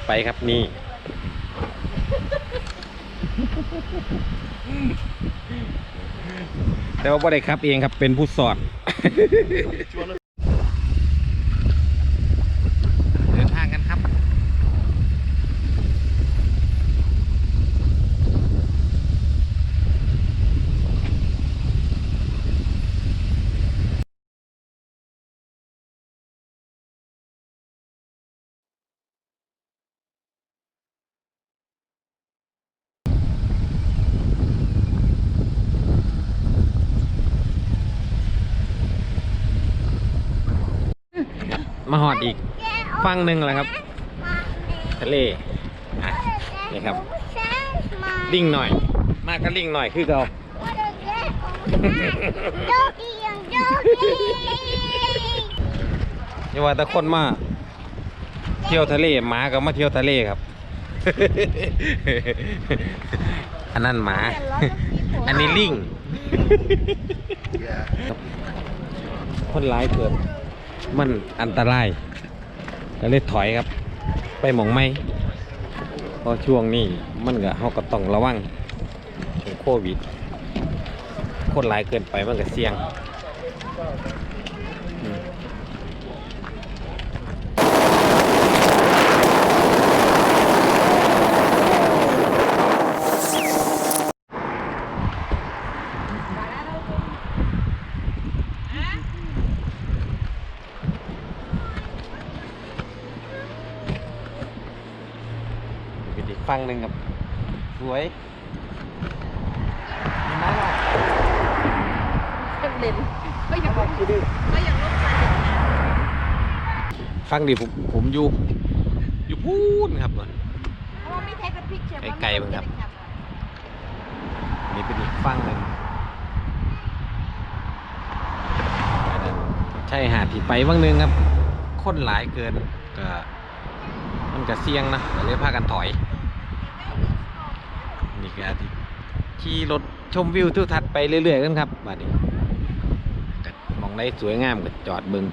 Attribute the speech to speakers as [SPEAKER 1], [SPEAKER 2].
[SPEAKER 1] ไปครับนี่แต่ว่าไม่ได้ครับเองครับเป็นผู้สอนเดินทางกันครับมาหอดอีกฝั่งหนึ่งแหละครับทะเลนี่ครับลิงหน่อยมากก็ลิงหน่อยคือเราอย่าว่าแต่คนมาเที่ยวทะเลหมาก็มาเที่ยวทะเลครับอันนั้นหมาอันนี้ลิงคนร้ายเกิดมันอันตรายก็เลยถอยครับไปหม่องไม่เพราะช่วงนี้มันก็เขาก็ต้องระวังช่วงโควิดคนหลายเกินไปมันก็เสี่ยงอีกฝั่งหนึ่งครับสวยมีน้ำอ่ะ
[SPEAKER 2] เด่นก็อย่างลงไป
[SPEAKER 1] ฝั่งนี้ผมอยู่พูนครับไกลๆมั้งครับนี่เป็นอีกฝั่งหนึ่งใช่หาดที่ไปบ้างนึงครับคนหลายเกินก็มันก็เสี่ยงนะก็เลยพากันถอยนี่ก็ขี่รถชมวิวทิวทัศน์ไปเรื่อยๆกันครับบัดนี้มองได้สวยงามก็จอดเบิ่ง